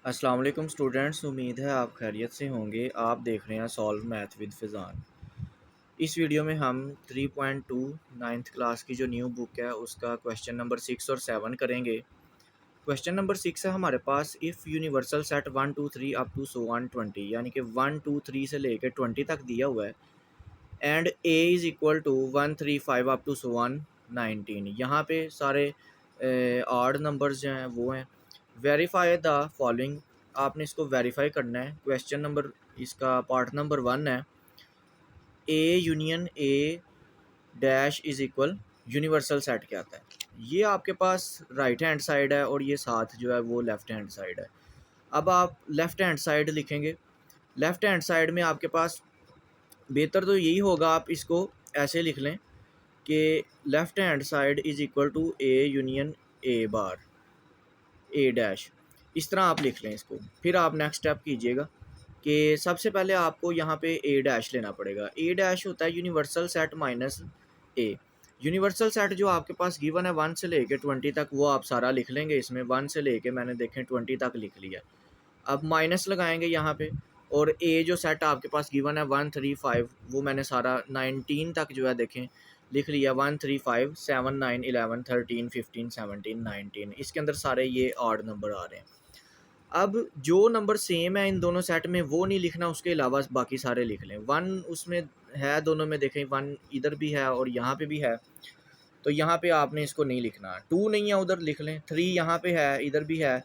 अस्सलाम वालेकुम स्टूडेंट्स, उम्मीद है आप खैरियत से होंगे। आप देख रहे हैं सॉल्व मैथ विद फ़ैज़ान। इस वीडियो में हम 3.2 नाइन्थ क्लास की जो न्यू बुक है उसका क्वेश्चन नंबर 6 और 7 करेंगे। क्वेश्चन नंबर 6 है हमारे पास, if universal set 1 2 3 up to so on 20, यानी कि 1 2 3 से लेकर 20 तक दिया हुआ है। And A is equal to 1 3 5 up to so on 19। यहाँ पे सारे ऑड नंबर्स जो हैं वो हैं। वेरीफाई द फॉलोइंग, आपने इसको वेरीफाई करना है। क्वेश्चन नंबर इसका पार्ट नंबर 1 है, ए union A dash is equal universal set क्या आता है। ये आपके पास राइट हैंड साइड है और ये साथ जो है वो लेफ़्ट हैंड साइड है। अब आप लेफ़्ट हैंड साइड लिखेंगे। लेफ़्ट हैंड साइड में आपके पास बेहतर तो यही होगा आप इसको ऐसे लिख लें कि left hand side is equal to A union A bar A dash, इस तरह आप लिख लें इसको। फिर आप नेक्स्ट स्टेप कीजिएगा कि सबसे पहले आपको यहाँ पे ए डैश लेना पड़ेगा। ए डैश होता है यूनिवर्सल सेट माइनस ए। यूनिवर्सल सेट जो आपके पास गिवन है 1 से लेके 20 तक, वो आप सारा लिख लेंगे इसमें। 1 से लेके मैंने देखें 20 तक लिख लिया। अब माइनस लगाएंगे यहाँ पे, और ए जो सेट आपके पास गिवन है 1 3 5, वो मैंने सारा 19 तक जो है देखें लिख लिया। 1 3 5 7 9 11 13 15 17 19, इसके अंदर सारे ये ऑड नंबर आ रहे हैं। अब जो नंबर सेम है इन दोनों सेट में वो नहीं लिखना, उसके अलावा बाकी सारे लिख लें। 1 उसमें है दोनों में, देखें 1 इधर भी है और यहाँ पे भी है, तो यहाँ पे आपने इसको नहीं लिखना। 2 नहीं है उधर लिख लें, 3 यहाँ पे है इधर भी है,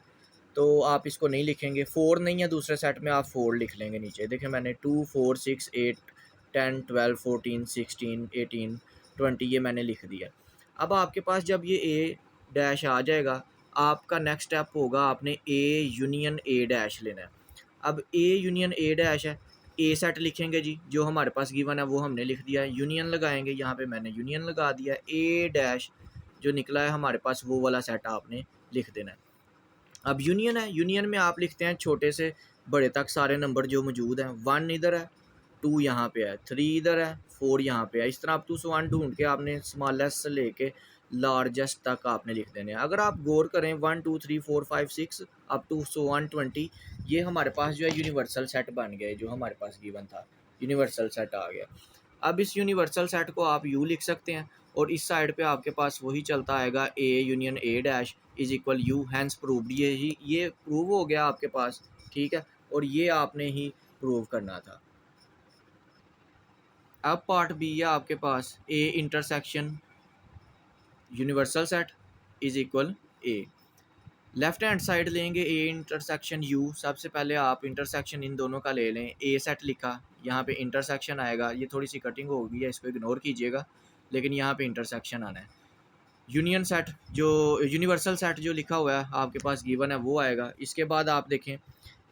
तो आप इसको नहीं लिखेंगे। 4 नहीं है दूसरे सेट में, आप 4 लिख लेंगे नीचे। देखिए मैंने 2 4 6 8 10 12 14 16 18 20 ये मैंने लिख दिया। अब आपके पास जब ये ए डैश आ जाएगा, आपका नेक्स्ट स्टेप होगा आपने ए यूनियन ए डैश लेना है। अब ए यूनियन ए डैश है, ए सेट लिखेंगे जी, जो हमारे पास गिवन है वो हमने लिख दिया है। यूनियन लगाएंगे, यहाँ पे मैंने यूनियन लगा दिया। ए डैश जो निकला है हमारे पास वो वाला सेट आपने लिख देना है। अब यूनियन है, यूनियन में आप लिखते हैं छोटे से बड़े तक सारे नंबर जो मौजूद हैं। 1 इधर है, 2 यहाँ पे है, 3 इधर है, 4 यहाँ पे है। इस तरह आप 2 से 1 ढूंढ के आपने स्मॉलेस्ट से लेके लार्जेस्ट तक आपने लिख देने हैं। अगर आप गौर करें 1 2 3 4 5 6 अप टू सो 120, ये हमारे पास जो है यूनिवर्सल सेट बन गया है, जो हमारे पास गिवन था यूनिवर्सल सेट आ गया। अब इस यूनिवर्सल सेट को आप यू लिख सकते हैं, और इस साइड पे आपके पास वही चलता आएगा, A union A dash is equal U, hence proved. ये प्रूव हो गया आपके पास, ठीक है, और ये आपने ही प्रूव करना था। अब पार्ट बी है आपके पास, A intersection universal set is equal A. Left hand side लेंगे ए इंटरसेक्शन यू। सबसे पहले आप इंटरसेक्शन इन दोनों का ले लें। ए सेट लिखा, यहाँ पे इंटरसेक्शन आएगा। ये थोड़ी सी कटिंग हो गई है, इसको इग्नोर कीजिएगा, लेकिन यहाँ पे इंटरसेक्शन आना है। यूनियन सेट जो यूनिवर्सल सेट जो लिखा हुआ है आपके पास गिवन है वो आएगा। इसके बाद आप देखें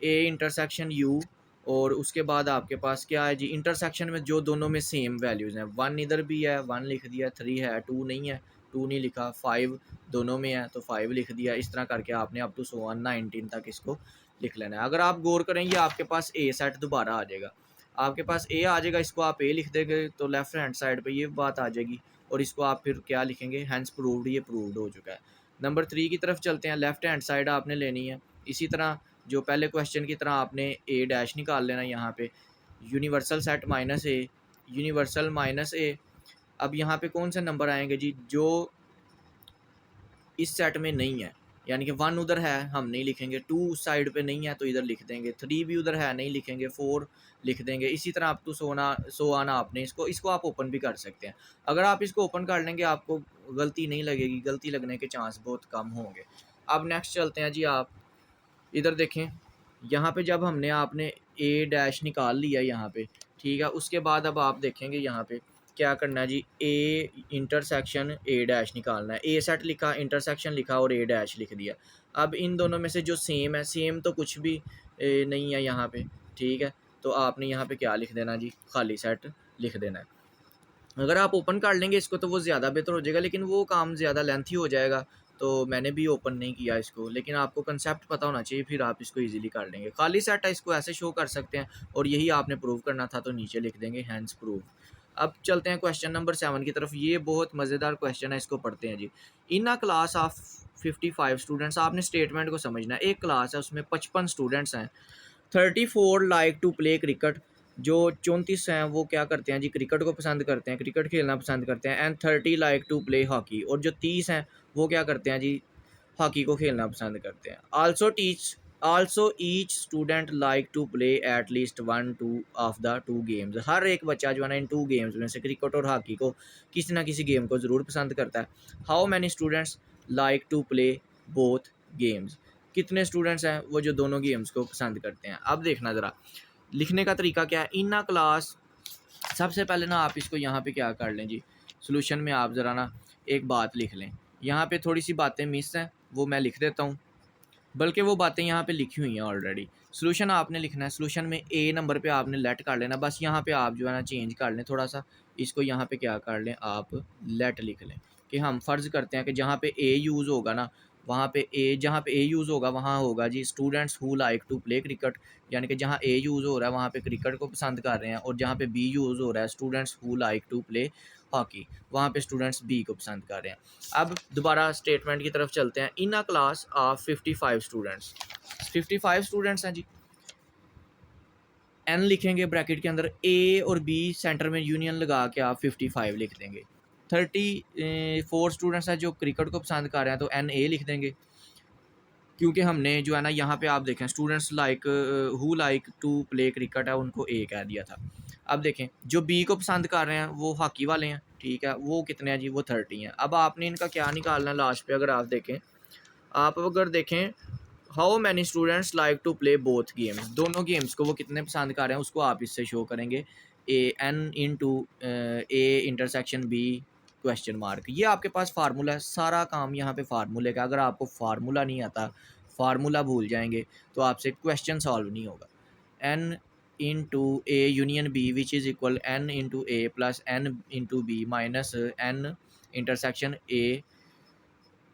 ए इंटरसेक्शन यू, और उसके बाद आपके पास क्या है जी, इंटरसेक्शन में जो दोनों में सेम वैल्यूज़ हैं। 1 इधर भी है, 1 लिख दिया। 3 है, 2 नहीं है, 2 नहीं लिखा। 5 दोनों में है तो 5 लिख दिया। इस तरह करके आपने अप टू सो 19 तक इसको लिख लेना है। अगर आप गौर करेंगे आपके पास ए सेट दोबारा आ जाएगा। आपके पास ए आ जाएगा, इसको आप ए लिख देंगे तो लेफ्ट हैंड साइड पे ये बात आ जाएगी, और इसको आप फिर क्या लिखेंगे, हैंस प्रूव्ड। ये प्रूव्ड हो चुका है। नंबर 3 की तरफ चलते हैं। लेफ्ट हैंड साइड आपने लेनी है इसी तरह जो पहले क्वेश्चन की तरह, आपने ए डैश निकाल लेना यहाँ पे। यूनिवर्सल सेट माइनस ए, यूनिवर्सल माइनस ए। अब यहाँ पे कौन से नंबर आएंगे जी, जो इस सेट में नहीं है, यानी कि 1 उधर है हम नहीं लिखेंगे, 2 उस साइड पे नहीं है तो इधर लिख देंगे, 3 भी उधर है नहीं लिखेंगे, 4 लिख देंगे। इसी तरह आप तो सो आना आपने इसको आप ओपन भी कर सकते हैं। अगर आप इसको ओपन कर लेंगे आपको गलती नहीं लगेगी, गलती लगने के चांस बहुत कम होंगे। अब नेक्स्ट चलते हैं जी, आप इधर देखें। यहाँ पे जब हमने आपने ए डैश निकाल लिया यहाँ पे, ठीक है, उसके बाद अब आप देखेंगे यहाँ पे क्या करना है जी, ए इंटरसेक्शन ए डैश निकालना है। ए सेट लिखा, इंटरसेक्शन लिखा और ए डैश लिख दिया। अब इन दोनों में से जो सेम है, सेम तो कुछ भी नहीं है यहाँ पे, ठीक है, तो आपने यहाँ पे क्या लिख देना जी, खाली सेट लिख देना है। अगर आप ओपन कर लेंगे इसको तो वो ज़्यादा बेहतर हो जाएगा, लेकिन वो काम ज़्यादा लेंथी हो जाएगा, तो मैंने भी ओपन नहीं किया इसको। लेकिन आपको कंसेप्ट पता होना चाहिए, फिर आप इसको इजीली कर लेंगे। खाली सेट है, इसको ऐसे शो कर सकते हैं, और यही आपने प्रूव करना था तो नीचे लिख देंगे हैंस प्रूव। अब चलते हैं क्वेश्चन नंबर 7 की तरफ। ये बहुत मज़ेदार क्वेश्चन है, इसको पढ़ते हैं जी। इन अ क्लास ऑफ 55 स्टूडेंट्स, आपने स्टेटमेंट को समझना है। एक क्लास है, उसमें 55 स्टूडेंट्स हैं। 34 लाइक टू प्ले क्रिकेट, जो 34 हैं वो क्या करते हैं जी, क्रिकेट को पसंद करते हैं, क्रिकेट खेलना पसंद करते हैं। And 30 like to play hockey, और जो 30 हैं वो क्या करते हैं जी, हॉकी को खेलना पसंद करते हैं। Also each student like to play at least one two of the two games, हर एक बच्चा जो है ना इन टू गेम्स में से क्रिकेट और हॉकी को किसी ना किसी गेम को ज़रूर पसंद करता है। How many students like to play both games, कितने स्टूडेंट्स हैं वो जो दोनों गेम्स को पसंद करते हैं। अब देखना ज़रा लिखने का तरीका क्या है। इन अ क्लास, सबसे पहले ना आप इसको यहाँ पे क्या कर लें जी, सोल्यूशन में आप ज़रा ना एक बात लिख लें। यहाँ पे थोड़ी सी बातें मिस हैं, वो मैं लिख देता हूँ, बल्कि वो बातें यहाँ पे लिखी हुई हैं ऑलरेडी। सोल्यूशन आपने लिखना है, सोल्यूशन में ए नंबर पे आपने लेट कर लेना, बस यहाँ पे आप जो है ना चेंज कर लें थोड़ा सा, इसको यहाँ पे क्या कर लें आप लेट लिख लें, कि हम फ़र्ज़ करते हैं कि जहाँ पे ए यूज़ होगा ना, वहाँ पे ए, जहाँ पे ए यूज़ होगा वहाँ होगा G students who like to play cricket, यानी कि जहाँ ए यूज़ हो रहा है वहाँ पे क्रिकेट को पसंद कर रहे हैं, और जहाँ पे बी यूज़ हो रहा है students who like to play hockey, वहाँ पे स्टूडेंट्स बी को पसंद कर रहे हैं। अब दोबारा स्टेटमेंट की तरफ चलते हैं। In a class of 55 students, 55 students हैं जी। एन लिखेंगे ब्रैकेट के अंदर, ए और बी सेंटर में यूनियन लगा के आप 55 लिख देंगे। 34 स्टूडेंट्स हैं जो क्रिकेट को पसंद कर रहे हैं, तो एन ए लिख देंगे, क्योंकि हमने जो है ना यहाँ पे आप देखें students like who like to play cricket है, उनको ए कह दिया था। अब देखें जो बी को पसंद कर रहे हैं वो हॉकी वाले हैं, ठीक है, वो कितने हैं जी, वो 30 हैं। अब आपने इनका क्या निकालना है लास्ट पे, अगर आप देखें, आप अगर देखें how many students like to play both games, दोनों गेम्स को वो कितने पसंद कर रहे हैं उसको आप इससे शो करेंगे। A N into A intersection B question mark, ये आपके पास फार्मूला है, सारा काम यहाँ पे फार्मूले का। अगर आपको फार्मूला नहीं आता, फार्मूला भूल जाएंगे, तो आपसे क्वेश्चन सॉल्व नहीं होगा। N into A union B which is equal N into A plus N into B minus N intersection A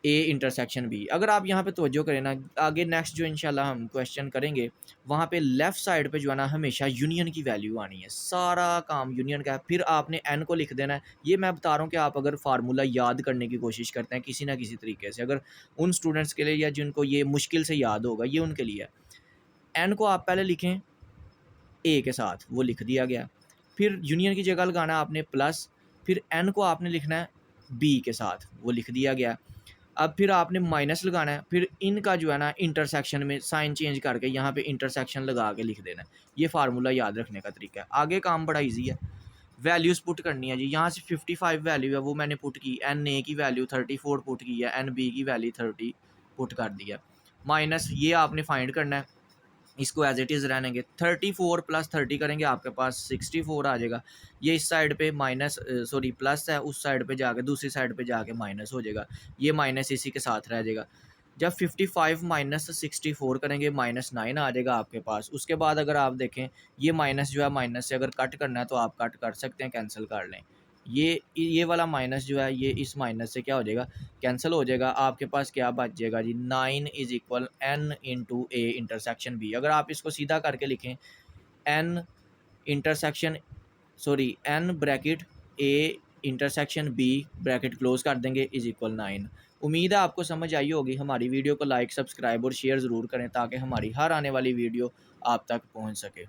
intersection B. अगर आप यहाँ पे तवज्जो करें ना, आगे नेक्स्ट जो इंशाल्लाह हम क्वेश्चन करेंगे वहाँ पे लेफ़्ट साइड पे जो है ना हमेशा यूनियन की वैल्यू आनी है, सारा काम यूनियन का है। फिर आपने एन को लिख देना है। ये मैं बता रहा हूँ कि आप अगर फार्मूला याद करने की कोशिश करते हैं किसी ना किसी तरीके से, अगर उन स्टूडेंट्स के लिए या जिनको ये मुश्किल से याद होगा, ये उनके लिए है। एन को आप पहले लिखें ए के साथ, वो लिख दिया गया। फिर यूनियन की जगह लगाना है आपने प्लस, फिर एन को आपने लिखना है बी के साथ, वो लिख दिया गया। अब फिर आपने माइनस लगाना है, फिर इनका जो है ना इंटरसेक्शन में साइन चेंज करके यहाँ पे इंटरसेक्शन लगा के लिख देना है। ये फार्मूला याद रखने का तरीका है। आगे काम बड़ा इजी है, वैल्यूज़ पुट करनी है जी। यहाँ से 55 वैल्यू है वो मैंने पुट की, एन ए की वैल्यू 34 पुट की है, एन बी की वैल्यू 30 पुट कर दिया, माइनस ये आपने फाइंड करना है, इसको एज इट इज़ रहनेंगे। 34 प्लस 30 करेंगे, आपके पास 64 आ जाएगा। ये इस साइड पे माइनस सॉरी प्लस है, उस साइड पे जाके दूसरी साइड पे जाके माइनस हो जाएगा, ये माइनस इसी के साथ रह जाएगा। जब 55 माइनस 64 करेंगे -9 आ जाएगा आपके पास। उसके बाद अगर आप देखें ये माइनस जो है, माइनस से अगर कट करना है तो आप कट कर सकते हैं, कैंसिल कर लें। ये वाला माइनस जो है ये इस माइनस से क्या हो जाएगा, कैंसिल हो जाएगा। आपके पास क्या बच जाएगा जी, 9 is equal N into A intersection B. अगर आप इसको सीधा करके लिखें, N intersection sorry N bracket A intersection B bracket close कर देंगे इज़ इक्वल 9। उम्मीद है आपको समझ आई होगी। हमारी वीडियो को लाइक, सब्सक्राइब और शेयर ज़रूर करें ताकि हमारी हर आने वाली वीडियो आप तक पहुंच सके।